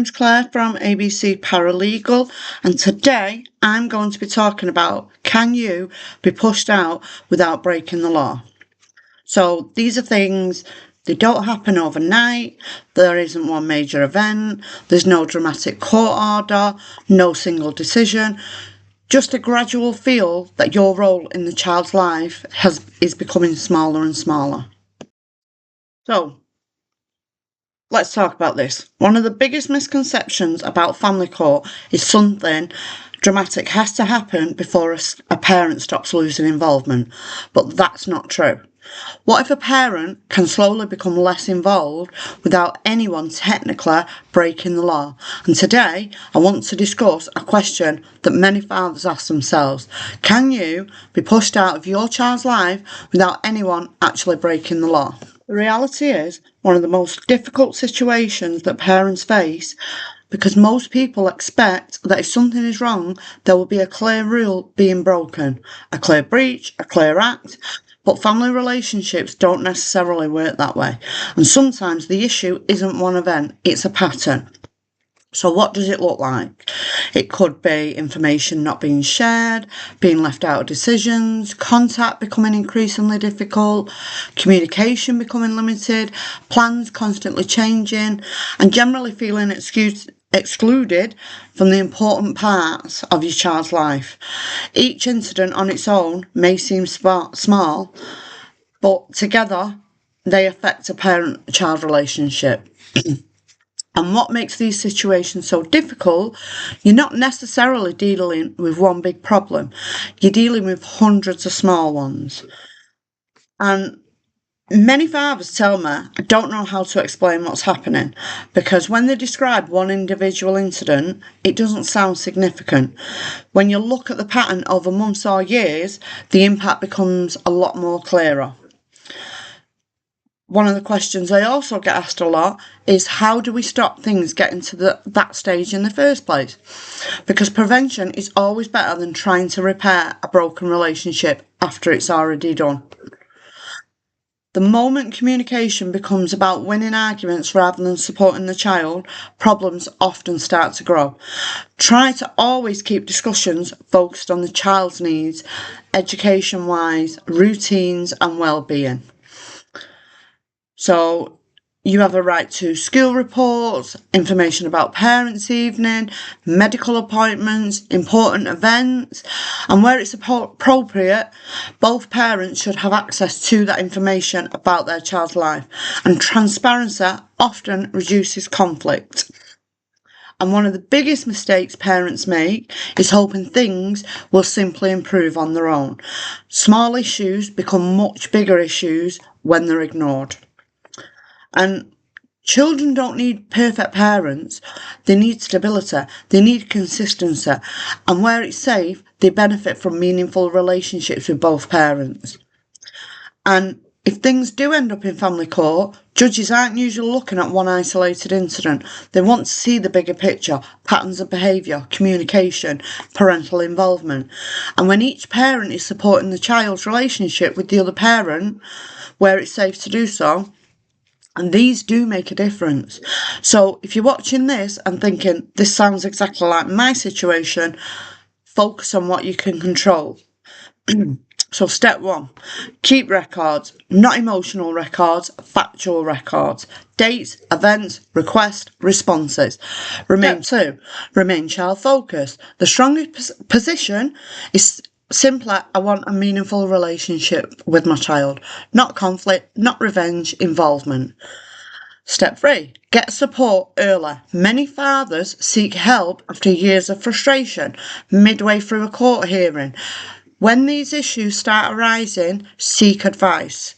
name's Claire from ABC Paralegal, and today I'm going to be talking about, can you be pushed out without breaking the law? So these are things, they don't happen overnight, there isn't one major event, there's no dramatic court order, no single decision, just a gradual feel that your role in the child's life is becoming smaller and smaller. So, let's talk about this. One of the biggest misconceptions about family court is something dramatic has to happen before a parent stops losing involvement, but that's not true. What if a parent can slowly become less involved without anyone technically breaking the law? And today I want to discuss a question that many fathers ask themselves. Can you be pushed out of your child's life without anyone actually breaking the law? The reality is one of the most difficult situations that parents face, because most people expect that if something is wrong, there will be a clear rule being broken, a clear breach, a clear act. But family relationships don't necessarily work that way. And sometimes the issue isn't one event, it's a pattern. So what does it look like? It could be information not being shared, being left out of decisions, contact becoming increasingly difficult, communication becoming limited, plans constantly changing, and generally feeling excluded from the important parts of your child's life. Each incident on its own may seem small, but together they affect a parent-child relationship. And what makes these situations so difficult, you're not necessarily dealing with one big problem. You're dealing with hundreds of small ones. And many fathers tell me, I don't know how to explain what's happening, because when they describe one individual incident, it doesn't sound significant. When you look at the pattern over months or years, the impact becomes a lot more clearer. One of the questions I also get asked a lot is, how do we stop things getting to that stage in the first place? Because prevention is always better than trying to repair a broken relationship after it's already done. The moment communication becomes about winning arguments rather than supporting the child, problems often start to grow. Try to always keep discussions focused on the child's needs, education-wise, routines and well-being. So you have a right to school reports, information about parents' evening, medical appointments, important events, and where it's appropriate, both parents should have access to that information about their child's life, and transparency often reduces conflict. And one of the biggest mistakes parents make is hoping things will simply improve on their own. Small issues become much bigger issues when they're ignored. And children don't need perfect parents, they need stability, they need consistency, and where it's safe, they benefit from meaningful relationships with both parents. And if things do end up in family court, judges aren't usually looking at one isolated incident. They want to see the bigger picture, patterns of behaviour, communication, parental involvement. And when each parent is supporting the child's relationship with the other parent, where it's safe to do so, and these do make a difference. So if you're watching this and thinking, this sounds exactly like my situation, focus on what you can control. So step 1, keep records, not emotional records, factual records, dates, events, requests, responses. Step 2, remain child focused. The strongest position is simply, I want a meaningful relationship with my child, not conflict, not revenge, involvement. Step 3, get support early. Many fathers seek help after years of frustration, midway through a court hearing. When these issues start arising, seek advice.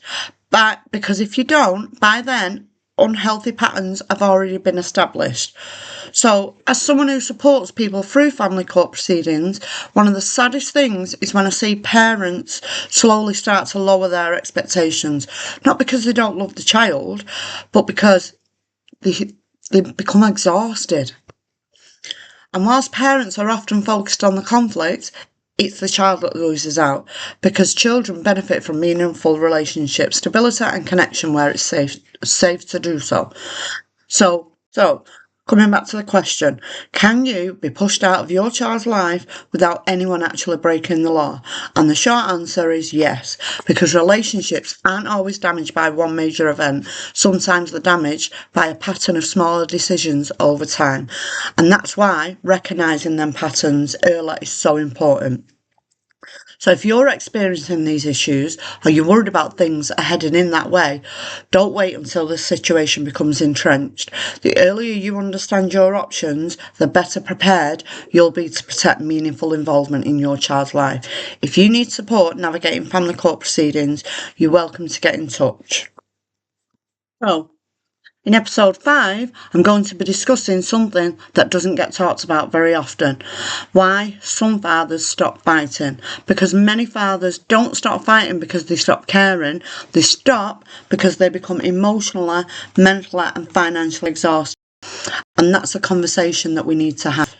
Because if you don't, by then, unhealthy patterns have already been established. So, as someone who supports people through family court proceedings, one of the saddest things is when I see parents slowly start to lower their expectations. Not because they don't love the child, but because they become exhausted. And whilst parents are often focused on the conflict, it's the child that loses out, because children benefit from meaningful relationships, stability and connection where it's safe to do so. So Coming back to the question, can you be pushed out of your child's life without anyone actually breaking the law? And the short answer is yes, because relationships aren't always damaged by one major event. Sometimes they're damaged by a pattern of smaller decisions over time. And that's why recognising them patterns early is so important. So if you're experiencing these issues or you're worried about things are heading in that way, don't wait until the situation becomes entrenched. The earlier you understand your options, the better prepared you'll be to protect meaningful involvement in your child's life. If you need support navigating family court proceedings, you're welcome to get in touch. So, in episode 5, I'm going to be discussing something that doesn't get talked about very often. Why some fathers stop fighting. Because many fathers don't stop fighting because they stop caring. They stop because they become emotionally, mentally and financially exhausted. And that's a conversation that we need to have.